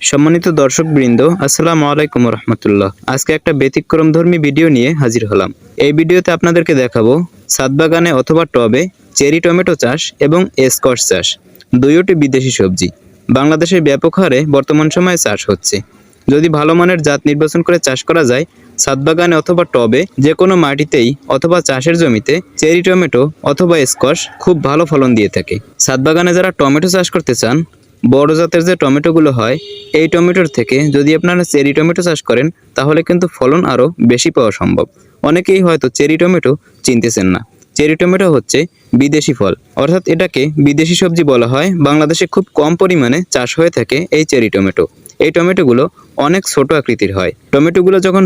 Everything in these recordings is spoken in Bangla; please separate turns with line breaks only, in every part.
সম্মানিত দর্শকবৃন্দ, আসসালামু আলাইকুম রহমতুল্লাহ। আজকে একটা ব্যতিক্রমধর্মী ভিডিও নিয়ে হাজির হলাম। এই ভিডিওতে আপনাদেরকে দেখাবো ছাদ বাগানে অথবা টবে চেরি টমেটো চাষ এবং স্কোয়াশ চাষ, দুইটি বিদেশি সবজি বাংলাদেশে ব্যাপক হারে বর্তমান সময়ে চাষ হচ্ছে। যদি ভালো মানের জাত নির্বাচন করে চাষ করা যায়, ছাদ বাগানে অথবা টবে যে কোনো মাটিতেই অথবা চাষের জমিতে চেরি টমেটো অথবা স্কোয়াশ খুব ভালো ফলন দিয়ে থাকে। ছাদ বাগানে যারা টমেটো চাষ করতে চান, বড় জাতের যে টমেটোগুলো হয়, এই টমেটোর থেকে যদি আপনারা চেরি টমেটো চাষ করেন তাহলে কিন্তু ফলন আরও বেশি পাওয়া সম্ভব। অনেকেই হয়তো চেরি টমেটো চিনতেছেন না। চেরি টমেটো হচ্ছে বিদেশি ফল, অর্থাৎ এটাকে বিদেশি সবজি বলা হয়। বাংলাদেশে খুব কম পরিমাণে চাষ হয়ে থাকে এই চেরি টমেটো। এই টমেটোগুলো অনেক ছোট আকৃতির হয়। টমেটোগুলো যখন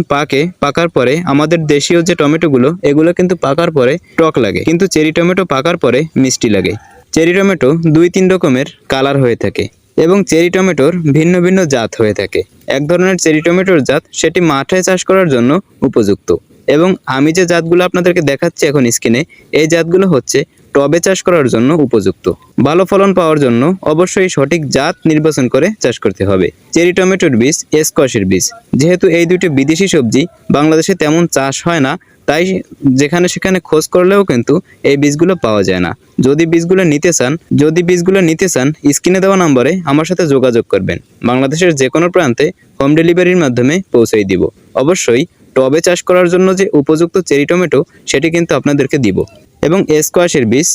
পাকার পরে আমাদের দেশীয় যে টমেটোগুলো, এগুলো কিন্তু পাকার পরে টক লাগে, কিন্তু চেরি টমেটো পাকার পরে মিষ্টি লাগে। চেরি টমেটো 2-3 রকমের কালার হয়ে থাকে এবং চেরি টমেটোর ভিন্ন ভিন্ন জাত হয়ে থাকে। এক ধরনের চেরি টমেটোর জাত, সেটি মাঠে চাষ করার জন্য উপযুক্ত, এবং আমি যে জাতগুলো আপনাদেরকে দেখাচ্ছি এখন স্ক্রিনে, এই জাতগুলো হচ্ছে টবে চাষ করার জন্য উপযুক্ত। ভালো ফলন পাওয়ার জন্য অবশ্যই সঠিক জাত নির্বাচন করে চাষ করতে হবে। চেরি টমেটোর বীজ, স্কোয়াশের বীজ, যেহেতু এই দুটি বিদেশি সবজি বাংলাদেশে তেমন চাষ হয় না, তাই যেখানে সেখানে খোঁজ করলেও কিন্তু এই বীজগুলো পাওয়া যায় না। যদি বীজগুলো নিতে চান স্ক্রিনে দেওয়া নম্বরে আমার সাথে যোগাযোগ করবেন। বাংলাদেশের যে কোনো প্রান্তে হোম ডেলিভারির মাধ্যমে পৌঁছে দিব। অবশ্যই টবে চাষ করার জন্য যে উপযুক্ত চেরি টমেটো, সেটি কিন্তু আপনাদেরকে দিব। এবং স্কোয়াশের বীজ,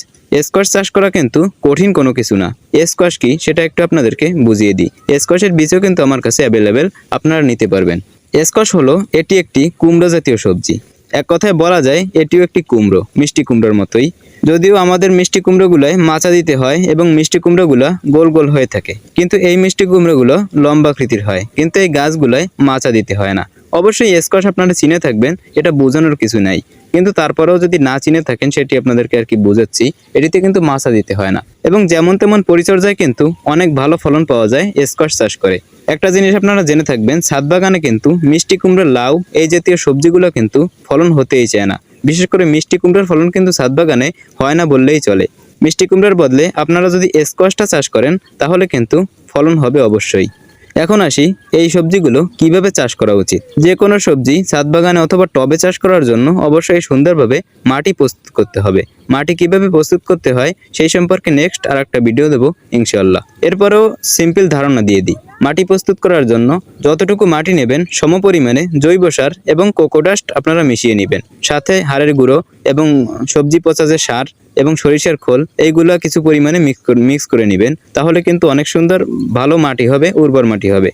স্কোয়াশ চাষ করা কিন্তু কঠিন কোনো কিছু না। স্কোয়াশ কি সেটা একটু আপনাদেরকে বুঝিয়ে দিই। স্কোয়াশের বীজও কিন্তু আমার কাছে অ্যাভেলেবেল, আপনারা নিতে পারবেন। স্কোয়াশ হলো এটি একটি কুমড়ো জাতীয় সবজি। এক কথায় বলা যায় এটিও একটি কুমড়ো, মিষ্টি কুমড়োর মতোই। যদিও আমাদের মিষ্টি কুমড়োগুলোয় মাচা দিতে হয় এবং মিষ্টি কুমড়োগুলো গোল গোল হয়ে থাকে, কিন্তু এই মিষ্টি কুমড়োগুলো লম্বাকৃতির হয়, কিন্তু এই গাছগুলোয় মাচা দিতে হয় না। অবশ্যই স্কোয়াশ আপনারা চিনে থাকবেন, এটা বোঝানোর কিছু নাই, কিন্তু তারপরেও যদি না চিনে থাকেন সেটি আপনাদেরকে আর কি বোঝাচ্ছি। এটিতে কিন্তু মাচা দিতে হয় না এবং যেমন তেমন পরিচর্যায় কিন্তু অনেক ভালো ফলন পাওয়া যায় স্কোয়াশ চাষ করে। একটা জিনিস আপনারা জেনে থাকবেন, ছাদ বাগানে কিন্তু মিষ্টি কুমড়ো, লাউ এই জাতীয় সবজিগুলো কিন্তু ফলন হতেই চায় না। বিশেষ করে মিষ্টি কুমড়োর ফলন কিন্তু ছাদ বাগানে হয় না বললেই চলে। মিষ্টি কুমড়োর বদলে আপনারা যদি স্কোয়াশটা চাষ করেন তাহলে কিন্তু ফলন হবে অবশ্যই। এখন আসি এই সবজিগুলো কিভাবে চাষ করা উচিত। যে কোনো সবজি ছাদ বাগানে অথবা টবে চাষ করার জন্য অবশ্যই সুন্দরভাবে মাটি প্রস্তুত করতে হবে। মাটি কিভাবে প্রস্তুত করতে হয় সেই সম্পর্কে নেক্সট আর একটা ভিডিও দেবো ইনশাআল্লাহ। এরপরেও সিম্পল ধারণা দিয়ে দিই। মাটি প্রস্তুত করার জন্য যতটুকু মাটি নেবেন, সমপরিমাণে জৈব সার এবং কোকোডাস্ট আপনারা মিশিয়ে নেবেন, সাথে হাড়ের গুঁড়ো এবং সবজি পচা যে সার এবং সরিষার খোল, এইগুলো কিছু পরিমাণে মিক্স করে নেবেন। তাহলে কিন্তু অনেক সুন্দর ভালো মাটি হবে, উর্বর মাটি হবে।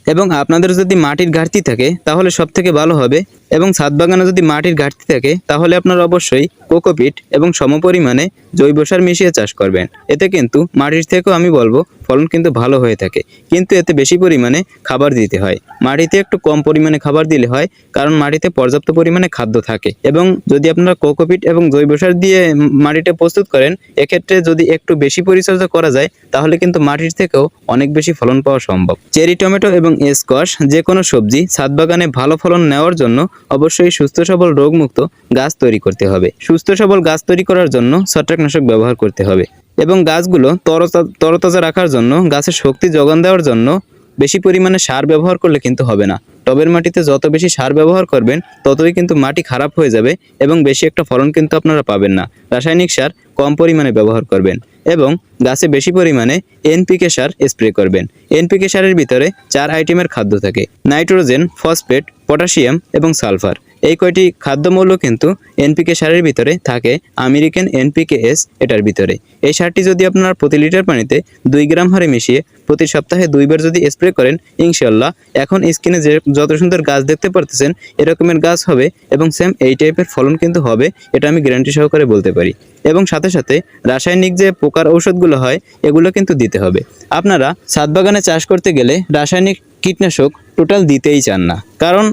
এবং আপনাদের যদি মাটির ঘাটতি থাকে তাহলে সব থেকে ভালো হবে, এবং ছাদ বাগানে যদি মাটির ঘাটতি থাকে তাহলে আপনারা অবশ্যই কোকোপিট এবং সমপরিমাণে জৈব সার মিশিয়ে চাষ করবেন। এতে কিন্তু মাটির থেকেও আমি বলবো ফলন কিন্তু ভালো হয়ে থাকে, কিন্তু এতে বেশি পরিমাণে খাবার দিতে হয়। মাটিতে একটু কম পরিমাণে খাবার দিলে হয়, কারণ মাটিতে পর্যাপ্ত পরিমাণে খাদ্য থাকে। এবং যদি আপনারা কোকোপিট এবং জৈব সার দিয়ে মাটিটা প্রস্তুত করেন, এক্ষেত্রে যদি একটু বেশি পরিচর্যা করা যায় তাহলে কিন্তু মাটির থেকেও অনেক বেশি ফলন পাওয়া সম্ভব। চেরি টমেটো এবং স্কোয়াশ যে কোনো সবজি ছাদ বাগানে ভালো ফলন নেওয়ার জন্য অবশ্যই সুস্থ সবল রোগমুক্ত গাছ তৈরি করতে হবে। সুস্থ সবল গাছ তৈরি করার জন্য ছত্রাকনাশক ব্যবহার করতে হবে এবং গাছগুলো তরতাজা রাখার জন্য, গাছের শক্তি যোগান দেওয়ার জন্য বেশি পরিমাণে সার ব্যবহার করলে কিন্তু হবে না। টবের মাটিতে যত বেশি সার ব্যবহার করবেন ততই কিন্তু মাটি খারাপ হয়ে যাবে এবং বেশি একটা ফলন কিন্তু আপনারা পাবেন না। রাসায়নিক সার কম পরিমাণে ব্যবহার করবেন এবং গাছে বেশি পরিমাণে এনপিকে সার স্প্রে করবেন। এনপিকে সারের ভিতরে 4 আইটেমের খাদ্য থাকে: নাইট্রোজেন, ফসফেট, পটাশিয়াম এবং সালফার। এই কয়টি খাদ্যমৌল কিন্তু এনপিকে সারের ভিতরে থাকে। আমেরিকান এনপিকেএস এটার ভিতরে। এই সারটি যদি আপনারা প্রতি লিটার পানিতে 2 গ্রাম হারে মিশিয়ে প্রতি সপ্তাহে 2 বার যদি স্প্রে করেন, ইনশাআল্লাহ এখন স্ক্রিনে যত সুন্দর গাছ দেখতে পারতেছেন এরকমের গাছ হবে এবং সেম এই টাইপের ফলন কিন্তু হবে, এটা আমি গ্যারান্টি সহকারে বলতে পারি। এবং সাথে সাথে রাসায়নিক যে পোকার ঔষধগুলো হয় এগুলো কিন্তু দিতে হবে। আপনারা ছাদ বাগানে চাষ করতে গেলে রাসায়নিক কীটনাশক টোটাল দিতেই চান না, কারণ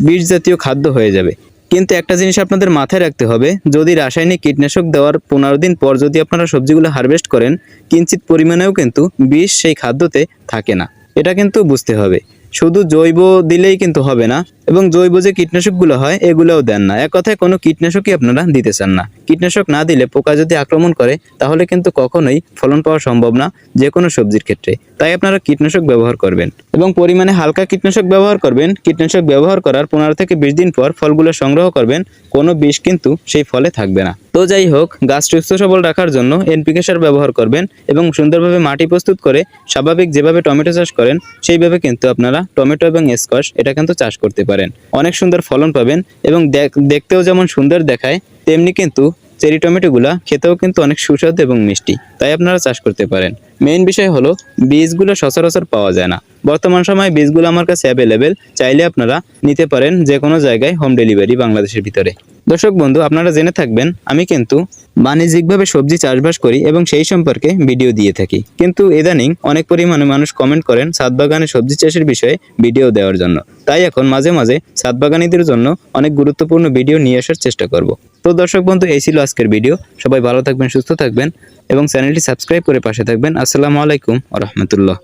বিষ জাতীয় খাদ্য হয়ে যাবে। কিন্তু একটা জিনিস আপনাদের মাথায় রাখতে হবে, যদি রাসায়নিক কীটনাশক দেওয়ার 15 দিন পর যদি আপনারা সবজিগুলো হারভেস্ট করেন, কিঞ্চিত পরিমাণেও কিন্তু বিষ সেই খাদ্যতে থাকে না, এটা কিন্তু বুঝতে হবে। শুধু জৈব দিলেই কিন্তু হবে না, এবং জৈব যে কীটনাশকগুলো হয় এগুলোও দেন না। এক কথায় কোনো কীটনাশকই আপনারা দিতে চান না। কীটনাশক না দিলে পোকা যদি আক্রমণ করে তাহলে কিন্তু কখনোই ফলন পাওয়া সম্ভব না যে কোনো সবজির ক্ষেত্রে। তাই আপনারা কীটনাশক ব্যবহার করবেন এবং পরিমাণে হালকা কীটনাশক ব্যবহার করবেন। কীটনাশক ব্যবহার করার 15 থেকে 20 দিন পর ফলগুলো সংগ্রহ করবেন, কোনো বিষ কিন্তু সেই ফলে থাকবে না। তো যাই হোক, গাছ সুস্থ সবল রাখার জন্য এনপিকে সার ব্যবহার করবেন এবং সুন্দরভাবে মাটি প্রস্তুত করে স্বাভাবিক যেভাবে টমেটো চাষ করেন সেইভাবে কিন্তু আপনারা টমেটো এবং স্কোয়াশ এটা কিন্তু চাষ করতে পারেন। অনেক সুন্দর ফলন পাবেন এবং দেখতেও যেমন সুন্দর দেখায় তেমনি কিন্তু চেরি টমেটোগুলা খেতেও কিন্তু অনেক সুস্বাদু এবং মিষ্টি। তাই আপনারা চাষ করতে পারেন। মেইন বিষয় হলো বীজগুলো সচরাচর পাওয়া যায় না। বর্তমান সময়ে বীজগুলো আমার কাছে অ্যাভেলেবেল, চাইলে আপনারা নিতে পারেন যে কোনো জায়গায় হোম ডেলিভারি বাংলাদেশের ভিতরে। দর্শক বন্ধু, আপনারা জেনে থাকবেন আমি কিন্তু বাণিজ্যিকভাবে সবজি চাষবাস করি এবং সেই সম্পর্কে ভিডিও দিয়ে থাকি। কিন্তু ইদানিং অনেক পরিমাণে মানুষ কমেন্ট করেন ছাদ বাগানে সবজি চাষের বিষয়ে ভিডিও দেওয়ার জন্য। তাই এখন মাঝে মাঝে ছাদ বাগানীদের জন্য অনেক গুরুত্বপূর্ণ ভিডিও নিয়ে আসার চেষ্টা করব। তো দর্শক বন্ধু, এই ছিল আজকের ভিডিও। সবাই ভালো থাকবেন, সুস্থ থাকবেন এবং চ্যানেলটি সাবস্ক্রাইব করে পাশে থাকবেন। আসসালামু আলাইকুম ওয়া রাহমাতুল্লাহ।